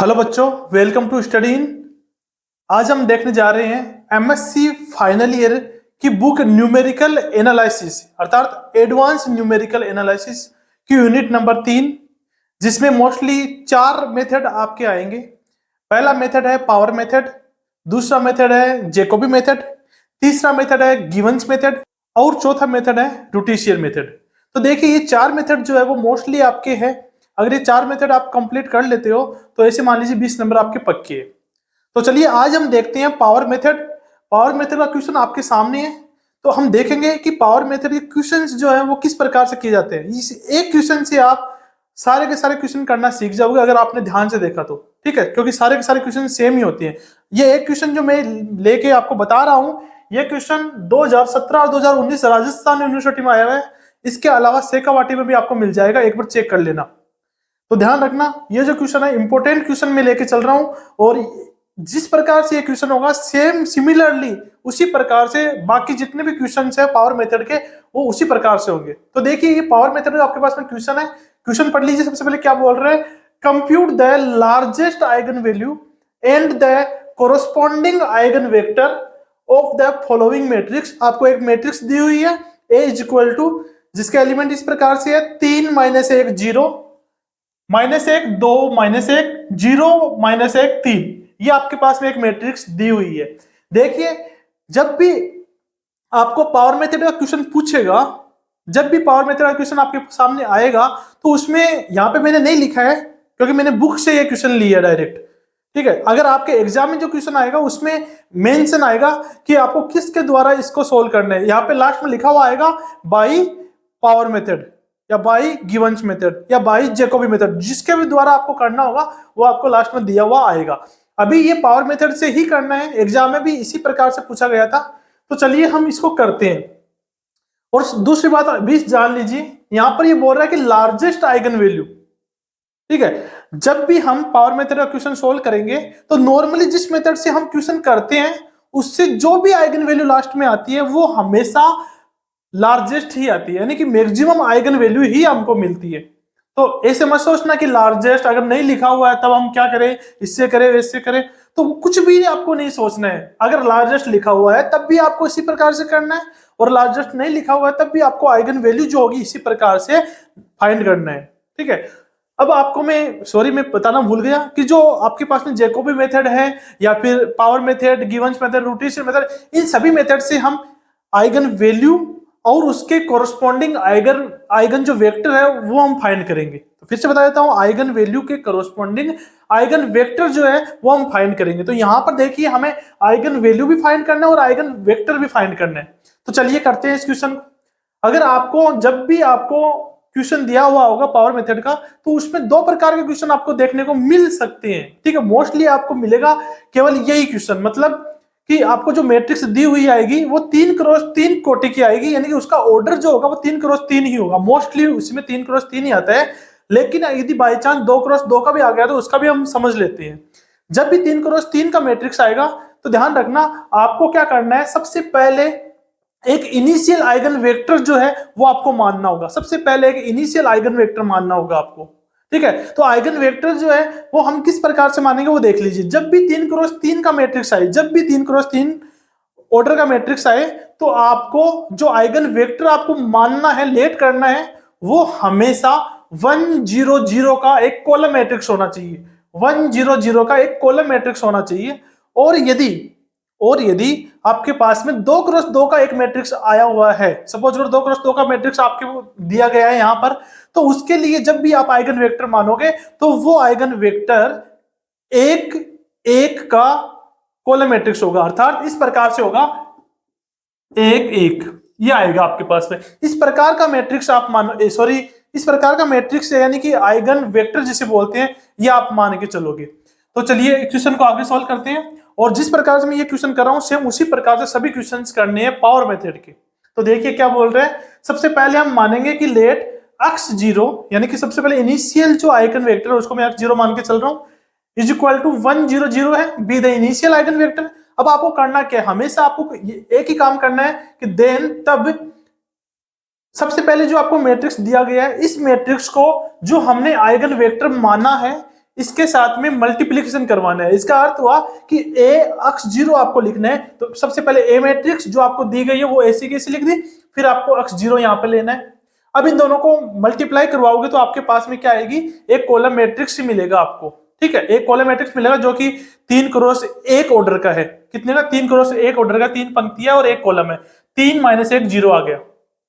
Hello बच्चों, welcome to study in. आज हम देखने जा रहे हैं एमएससी फाइनल ईयर की बुक न्यूमेरिकल एनालिसिस अर्थात एडवांस न्यूमेरिकल एनालिसिस की यूनिट नंबर 3, जिसमें मोस्टली 4 मेथड आपके आएंगे। पहला मेथड है पावर मेथड, दूसरा मेथड है जैकोबी मेथड, तीसरा मेथड है गिवंस मेथड और चौथा मेथड है रूटिशियर मेथड। तो देखिए, ये 4 मेथड जो है वो मोस्टली आपके हैं। अगर ये 4 मेथड आप कंप्लीट कर लेते हो तो ऐसे मान लीजिए 20 नंबर आपके पक्के हैं। तो चलिए आज हम देखते हैं पावर मेथड। पावर मेथड का क्वेश्चन आपके सामने है, तो हम देखेंगे कि पावर मेथड के क्वेश्चंस जो है वो किस प्रकार से किए जाते हैं। इस एक क्वेश्चन से आप सारे के सारे क्वेश्चन करना सीख जाओगे अगर आपने ध्यान से देखा तो, ठीक है, क्योंकि सारे के सारे क्वेश्चन सेम ही होते हैं। ये एक क्वेश्चन जो मैं लेके आपको बता रहा हूं, ये क्वेश्चन 2017 और 2019 राजस्थान यूनिवर्सिटी में आया हुआ है। इसके अलावा शेखावाटी में भी आपको मिल जाएगा, एक बार चेक कर लेना। तो ध्यान रखना, ये जो क्वेश्चन है इंपॉर्टेंट क्वेश्चन में लेके चल रहा हूं, और जिस प्रकार से ये क्वेश्चन होगा सेम सिमिलरली उसी प्रकार से बाकी जितने भी क्वेश्चन है पावर मेथड के वो उसी प्रकार से होंगे। तो देखिए, ये पावर मेथड का आपके पास में क्वेश्चन है। क्वेश्चन पढ़ लीजिए। सबसे पहले क्या बोल रहे हैं, compute the largest eigen value and the corresponding eigen vector of the following matrix. आपको एक मैट्रिक्स दी हुई है A इज इक्वल टू, जिसके एलिमेंट इस प्रकार से है 3 -1 0 -1 2 -1 0 -1 3। ये आपके पास में एक मैट्रिक्स दी हुई है। देखिए, जब भी आपको पावर मेथड का क्वेश्चन पूछेगा, जब भी पावर मेथड का क्वेश्चन आपके सामने आएगा, तो उसमें यहाँ पे मैंने नहीं लिखा है क्योंकि मैंने बुक से ये क्वेश्चन लिया डायरेक्ट, ठीक है। अगर आपके एग्जाम में जो क्वेश्चन आएगा उसमें मेंशन आएगा कि आपको किसके द्वारा इसको सोल्व करना है। यहाँ पे लास्ट में लिखा हुआ आएगा बाई पावर मेथड या बाई गिवंस मेथड या बाई जैकोबी मेथड, जिसके भी द्वारा आपको करना होगा वो आपको लास्ट में दिया हुआ आएगा। अभी ये पावर मेथड से ही करना है, एग्जाम में भी इसी प्रकार से पूछा गया था। तो चलिए हम इसको करते हैं। और दूसरी बात भी जान लीजिए, यहां पर ये बोल रहा है कि लार्जेस्ट आइगन वैल्यू, ठीक है। जब भी हम पावर मेथड का क्वेश्चन सोल्व करेंगे तो नॉर्मली जिस मेथड से हम क्वेश्चन करते हैं उससे जो भी आइगन वैल्यू लास्ट में आती है वो हमेशा लार्जेस्ट ही आती है, यानी कि मैक्सिमम आइगन वैल्यू ही हमको मिलती है। तो ऐसे मत सोचना कि लार्जेस्ट अगर नहीं लिखा हुआ है तब हम क्या करें, इससे करें वैसे करें, तो कुछ भी आपको नहीं सोचना है। अगर लार्जेस्ट लिखा हुआ है तब भी आपको इसी प्रकार से करना है, और लार्जेस्ट नहीं लिखा हुआ है तब भी आपको आइगन वैल्यू जो होगी इसी प्रकार से फाइंड करना है, ठीक है। अब आपको मैं बताना भूल गया कि जो आपके पास में जैकोबी मेथड है या फिर पावर मेथड, गिवंस मेथड, रूटिशियर मेथड, इन सभी मेथड से हम आइगन वैल्यू और उसके कोरोस्पॉन्डिंग आइगन जो वेक्टर है वो हम फाइंड करेंगे। तो फिर से बता देता हूं, आइगन वैल्यू के कोरोस्पॉन्डिंग आइगन वेक्टर जो है वो हम फाइंड करेंगे। तो यहां पर देखिए, हमें आइगन वैल्यू भी फाइंड करना है और आइगन वेक्टर भी फाइंड करना है। तो चलिए करते हैं इस क्वेश्चन को। अगर आपको जब भी आपको क्वेश्चन दिया हुआ होगा पावर मेथड का, तो उसमें 2 प्रकार के क्वेश्चन आपको देखने को मिल सकते हैं, ठीक है। मोस्टली आपको मिलेगा केवल यही क्वेश्चन, मतलब कि आपको जो मैट्रिक्स दी हुई आएगी वो 3x3 कोटि की आएगी, यानी कि उसका ऑर्डर जो होगा वो 3x3 ही होगा। मोस्टली उसमें 3x3 ही आता है, लेकिन यदि बाई चांस 2x2 का भी आ गया तो उसका भी हम समझ लेते हैं। जब भी 3x3 का मैट्रिक्स आएगा तो ध्यान रखना, आपको क्या करना है, सबसे पहले एक इनिशियल आइगन वेक्टर जो है वो आपको मानना होगा। सबसे पहले एक इनिशियल आइगन वेक्टर मानना होगा आपको, ठीक है। तो आइगन वेक्टर जो है वो हम किस प्रकार से मानेंगे वो देख लीजिए। जब भी 3x3 का मैट्रिक्स आए, जब भी 3x3 ऑर्डर का मैट्रिक्स आए, तो आपको जो आइगन वेक्टर आपको मानना है, लेट करना है, वो हमेशा 1 0 0 का एक कॉलम मैट्रिक्स होना चाहिए। 1 0 0 का एक कॉलम मैट्रिक्स होना चाहिए। और यदि आपके पास में 2x2 का एक मैट्रिक्स आया हुआ है, सपोज अगर 2x2 का मैट्रिक्स आपके दिया गया है यहां पर, तो उसके लिए जब भी आप आइगन वेक्टर मानोगे तो वो आइगन वेक्टर एक का कॉलम मैट्रिक्स होगा, अर्थात इस प्रकार से होगा 1 1, ये आएगा आपके पास में। इस प्रकार का मैट्रिक्स आप मानो, इस प्रकार का मैट्रिक्स यानी कि आइगन वेक्टर जिसे बोलते हैं, ये आप मान के चलोगे। तो चलिए क्वेश्चन को आगे सॉल्व करते हैं, और जिस प्रकार से मैं ये क्वेश्चन कर रहा हूं सेम उसी प्रकार से सभी क्वेश्चंस करने हैं पावर मेथड के। तो देखिए क्या बोल रहे हैं, सबसे पहले हम मानेंगे कि लेट x0, यानी कि सबसे पहले इनिशियल जो आइगन वेक्टर है उसको मैं x0 मान के चल रहा हूं, इज इक्वल टू 1 0 0 है, be the initial eigen vector. अब आपको करना क्या है, हमेशा आपको एक ही काम करना है कि देन तब सबसे पहले जो आपको मैट्रिक्स दिया गया है, इस मैट्रिक्स को जो हमने आइगन वेक्टर माना है इसके साथ में मल्टीप्लिकेशन करवाना है। इसका अर्थ हुआ कि ए अक्स 0 आपको लिखना है, तो सबसे पहले ए मैट्रिक्स जो आपको दी गई है वो ऐसी कैसी लिख दी, फिर आपको अक्स 0 यहाँ पे लेना है। अब इन दोनों को मल्टीप्लाई करवाओगे तो आपके पास में क्या आएगी, एक कॉलम मैट्रिक्स मिलेगा आपको, ठीक है, एक कॉलम मैट्रिक्स मिलेगा जो कि 3x1 ऑर्डर का है। कितने का, 3x1 ऑर्डर का, 3 पंक्तियां और 1 कॉलम है, 3 - 1 0 आ गया,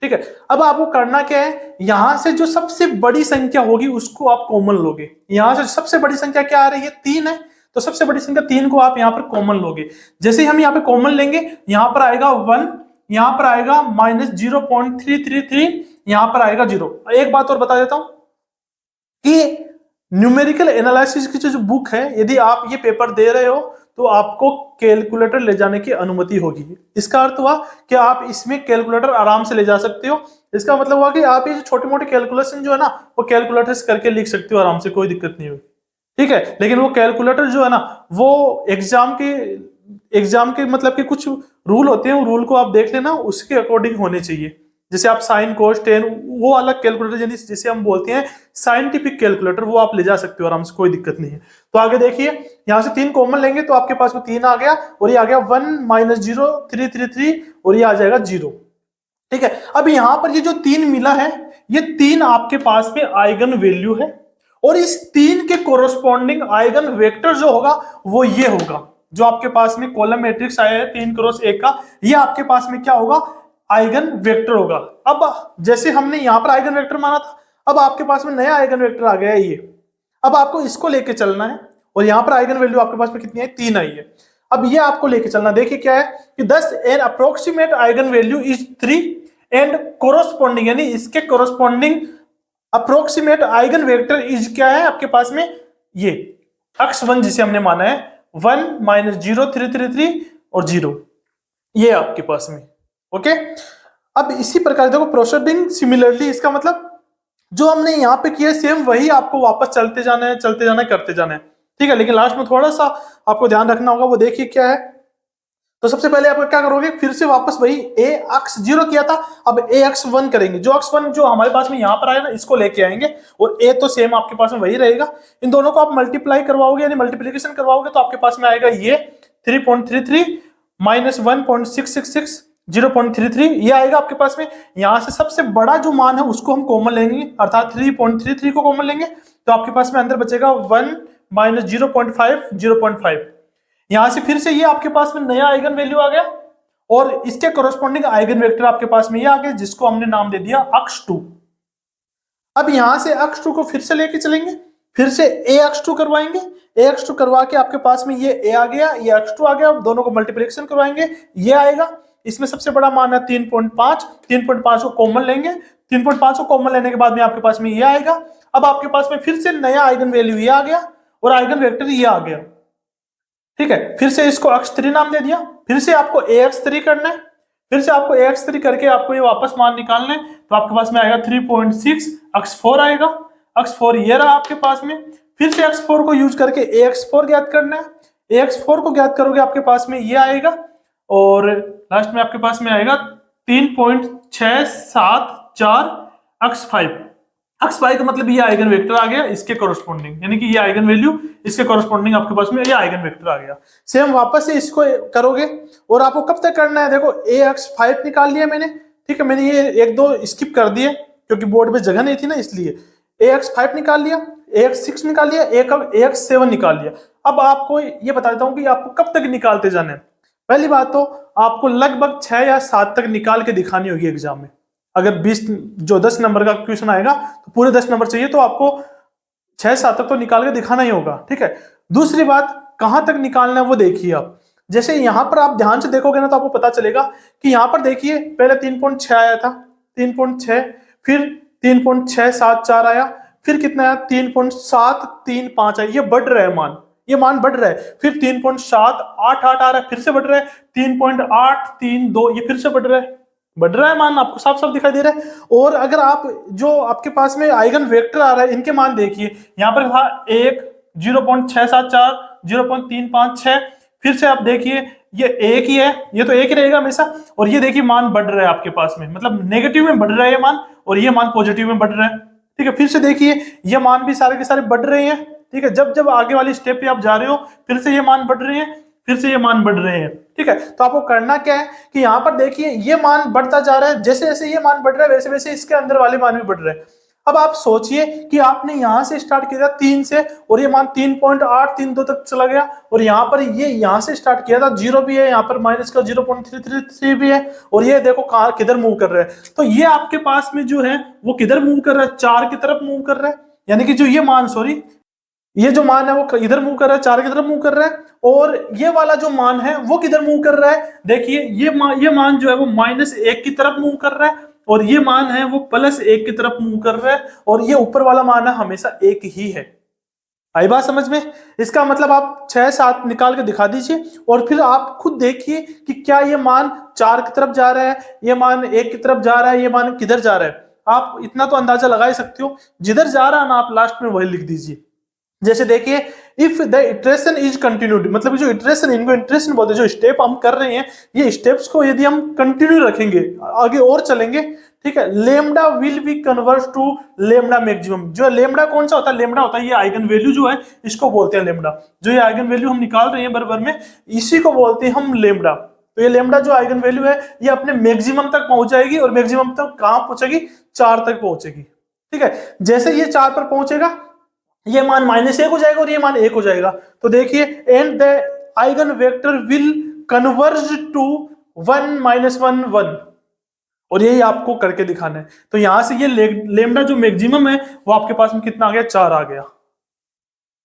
ठीक है। अब आपको करना क्या है, यहां से जो सबसे बड़ी संख्या होगी उसको आप कॉमन लोगे। यहां से सबसे बड़ी संख्या क्या आ रही है, 3 है, तो सबसे बड़ी संख्या 3 को आप यहां पर कॉमन लोगे। जैसे ही हम यहाँ पे कॉमन लेंगे, यहां पर आएगा 1, यहां पर आएगा -0.333, यहां पर आएगा 0। एक बात और बता देता हूं कि न्यूमेरिकल एनालिसिस की जो बुक है, यदि आप ये पेपर दे रहे हो तो आपको कैलकुलेटर ले जाने की अनुमति होगी। इसका अर्थ हुआ कि आप इसमें कैलकुलेटर आराम से ले जा सकते हो। इसका मतलब हुआ कि आप ये छोटे मोटे कैलकुलेशन जो है ना, वो कैलकुलेटर से करके लिख सकते हो आराम से, कोई दिक्कत नहीं होगी, ठीक है। लेकिन वो कैलकुलेटर जो है ना, वो एग्जाम के मतलब के कुछ रूल होते हैं, रूल को आप देख लेना, उसके अकॉर्डिंग होने चाहिए। जैसे आप साइन कोस टेन, वो अलग कैलकुलेटर जिसे हम बोलते हैं साइंटिफिक कैलकुलेटर, वो आप ले जा सकते हो आराम से, कोई दिक्कत नहीं है। तो आगे देखिए, यहां से 3 कॉमन लेंगे तो आपके पास में 3 आ गया, और ये आ गया 1 - 0.333, और ये आ जाएगा 0, ठीक है। अब यहां पर ये जो 3 मिला है, ये 3 आपके पास में आइगन वैल्यू है, और इस 3 के कोरोस्पॉन्डिंग आइगन वेक्टर जो होगा वो ये होगा, जो आपके पास में कॉलम मैट्रिक्स आया है 3x1 का, ये आपके पास में क्या होगा, आइगन वेक्टर होगा। अब जैसे हमने यहां पर आइगन वेक्टर माना था, अब आपके पास में नया आइगन वेक्टर आ गया है ये। अब आपको इसको लेके चलना है, और यहां पर आइगन वैल्यू आपके पास में कितनी है, 3 आई है। अब ये आपको लेके चलना, देखिए क्या है कि 10 N approximate eigen value is 3 and corresponding, यानी इसके corresponding approximate eigen vector is क्या है आपके पास में, ये x1 जिसे हमने माना है 1 - 0.333 और 0, ये आपके पास में, ओके। अब इसी प्रकार देखो प्रोसीडिंग सिमिलरली, इसका मतलब जो हमने यहाँ पे किया सेम वही आपको वापस चलते जाना है, चलते जाना है, करते जाना है, ठीक है। लेकिन लास्ट में थोड़ा सा आपको ध्यान रखना होगा, वो देखिए क्या है। तो सबसे पहले आप क्या करोगे, फिर से वापस वही ax0 किया था, अब ax1 करेंगे। जो x1 जो हमारे पास में यहाँ पर आया ना, इसको लेके आएंगे, और a तो सेम आपके पास में वही रहेगा। इन दोनों को आप मल्टीप्लाई करवाओगे, यानी मल्टीप्लीकेशन करवाओगे, तो आपके पास में आएगा ये 3.33 - 1.666 0.33, ये आएगा आपके पास में। यहां से सबसे बड़ा जो मान है उसको हम कॉमन लेंगे, अर्थात 3.33 को कॉमन लेंगे, तो आपके पास में अंदर बचेगा 1 - 0.5 0.5। यहां से फिर से ये आपके पास में नया आइगन वैल्यू आ गया, और इसके कोरोस्पॉन्डिंग आइगन वेक्टर आपके पास में ये आ गया, जिसको हमने नाम दे दिया x2। अब यहां से x2 को फिर से लेके चलेंगे, फिर से ax2 करवाएंगे, ax2 करवा के आपके पास में ये a आ गया, ये x2 आ गया, दोनों को मल्टीप्लिकेशन करवाएंगे, ये आएगा। इसमें सबसे बड़ा मान है 3.5, 3.5 को कॉमन लेंगे, 3.5 को कॉमन लेने के बाद में आपके पास में ये आएगा। अब आपके पास में फिर से नया आइगन वैल्यू ये आ गया, और आइगन वेक्टर ये आ गया, ठीक है। फिर से इसको x3 नाम दे दिया, फिर से आपको ax3 करना है, फिर से आपको ax3 करके आपको ये वापस मान निकालना है, तो आपके पास में आएगा 3.6, x4 आएगा, x4 ये रहा आपके पास में। फिर से x4 को यूज करके ax4 ज्ञात करना है, ax4 को ज्ञात करोगे आपके पास में ये आएगा, और लास्ट में आपके पास में आएगा 3.674 x5। x5 का मतलब ये आइगन वेक्टर आ गया इसके कोरोस्पॉन्डिंग, यानी कि ये आइगन वैल्यू इसके कोरोस्पॉन्डिंग आपके पास में ये आइगन वेक्टर आ गया। सेम वापस से इसको करोगे, और आपको कब तक करना है, देखो ax5 निकाल लिया मैंने, ठीक है। मैंने ये 1-2 स्किप कर दिए क्योंकि बोर्ड में जगह नहीं थी ना, इसलिए ax5 निकाल लिया, ax6 निकाल लिया, ax7 निकाल लिया। अब आपको ये बता देता हूं कि आपको कब तक निकालते जाना है। पहली बात तो आपको लगभग 6 या 7 तक निकाल के दिखानी होगी एग्जाम में। अगर 10 नंबर का क्वेश्चन आएगा तो पूरे 10 नंबर चाहिए, तो आपको 6-7 तक तो निकाल के दिखाना ही होगा, ठीक है। दूसरी बात, कहां तक निकालना है वो देखिए आप। जैसे यहां पर आप ध्यान से देखोगे ना, तो आपको पता चलेगा कि यहां पर देखिए पहले 3.6 आया था, 3.6, फिर 3.674 आया, फिर कितना आया 3.735 आया। ये बढ़ रहा है मान, ये मान बढ़ रहा है। फिर 3.788 आ रहा है, फिर से बढ़ रहा है, 3.832, ये फिर से बढ़ रहा है मान, आपको साफ साफ दिखाई दे रहा है। और अगर आप जो आपके पास में आइगन वेक्टर आ रहा है, इनके मान देखिए, यहाँ पर था 1, 0.674, 0.356, फिर से आप देखिए ये एक ही है, ये तो एक ही रहेगा हमेशा। और ये देखिए मान बढ़ रहा है आपके पास में, मतलब नेगेटिव में बढ़ रहा है ये मान, और ये मान पॉजिटिव में बढ़ रहा है, ठीक है। फिर से देखिए ये मान भी सारे के सारे बढ़ रहे हैं, ठीक है, जब जब आगे वाली स्टेप पे आप जा रहे हो फिर से ये मान बढ़ रहे हैं, फिर से ये मान बढ़ रहे हैं। ठीक है, तो आपको करना क्या है कि यहाँ पर देखिए ये मान बढ़ता जा रहा है, जैसे जैसे ये मान बढ़ रहा है वैसे वैसे इसके अंदर वाले मान भी बढ़ रहे हैं। अब आप सोचिए कि आपने यहां से स्टार्ट किया था 3 से और ये मान 3.832 तक चला गया, और यहाँ पर ये यहां से स्टार्ट किया था 0 भी है, यहाँ पर माइनस का 0.333 भी है, और ये देखो कहाँ किधर मूव कर रहा है। तो ये आपके पास में जो है वो किधर मूव कर रहा है, 4 की तरफ मूव कर रहा है, यानी कि जो ये मान, सॉरी, ये जो मान है वो इधर मूव कर रहा है, 4 की तरफ मूव कर रहा है, और ये वाला जो मान है वो किधर मूव कर रहा है, देखिए ये मान जो है वो -1 की तरफ मूव कर रहा है, और ये मान है वो +1 की तरफ मूव कर रहा है, और ये ऊपर वाला मान है हमेशा एक ही है। आई बात समझ में? इसका मतलब आप 6-7 निकाल के दिखा दीजिए और फिर आप खुद देखिए कि क्या ये मान 4 की तरफ जा रहा है, ये मान 1 की तरफ जा रहा है, ये मान किधर जा रहा है। आप इतना तो अंदाजा लगा ही सकते हो, जिधर जा रहा है ना आप लास्ट में वही लिख दीजिए। जैसे देखिए, if the iteration is continued, मतलब जो इटरेशन, इनको इटरेशन बोलते हैं, जो स्टेप हम कर रहे हैं ये स्टेप्स को यदि हम कंटिन्यू रखेंगे, आगे और चलेंगे, ठीक है, lambda will be convert to lambda maximum. जो लेमडा कौन सा होता है, लेमडा होता है ये आइगन वैल्यू जो है, इसको बोलते हैं लेमडा। जो ये आइगन वैल्यू हम निकाल रहे हैं बराबर में, इसी को बोलते हैं हम लेमडा। तो ये लेमडा जो आइगन वैल्यू है ये अपने मैक्सिमम तक पहुंच जाएगी, और मैक्सिमम तक कहां पहुंचेगी, 4 तक पहुंचेगी। ठीक है, जैसे ये 4 पर पहुंचेगा ये मान -1 हो जाएगा और ये मान 1 हो जाएगा। तो देखिए, and the eigen vector will converge to 1 -1 1, और यही आपको करके दिखाना है। तो यहां से ये लेमडा जो मैक्सिमम है वो आपके पास में कितना आ गया, 4 आ गया।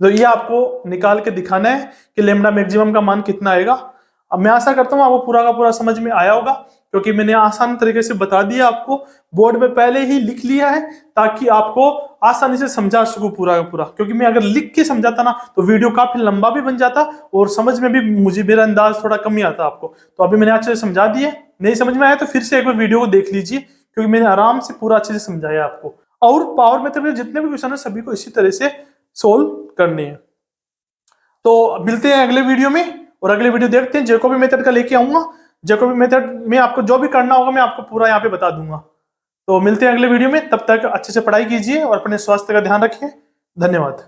तो ये आपको निकाल के दिखाना है कि लेमडा मैक्सिमम का मान कितना आएगा। अब मैं आशा करता हूं आपको पूरा का पूरा समझ में आया होगा, क्योंकि मैंने आसान तरीके से बता दिया, आपको बोर्ड पे पहले ही लिख लिया है ताकि आपको आसानी से समझा सकूं पूरा का पूरा। क्योंकि मैं अगर लिख के समझाता ना तो वीडियो काफी लंबा भी बन जाता और समझ में भी मुझे मेरा अंदाज थोड़ा कम ही आता आपको। तो अभी मैंने अच्छे से समझा दिए, नहीं समझ में आया तो फिर से एक बार वीडियो को देख लीजिए, क्योंकि मैंने आराम से पूरा अच्छे से समझाया आपको। और पावर मेथड में जितने भी क्वेश्चन है सभी को इसी तरह से सोल्व करने हैं। तो मिलते हैं अगले वीडियो में, और अगले वीडियो देखते हैं, जैकोबी मेथड का लेके आऊंगा। जैकोबी मेथड में आपको जो भी करना होगा मैं आपको पूरा यहाँ पे बता दूंगा। तो मिलते हैं अगले वीडियो में, तब तक अच्छे से पढ़ाई कीजिए और अपने स्वास्थ्य का ध्यान रखिए। धन्यवाद।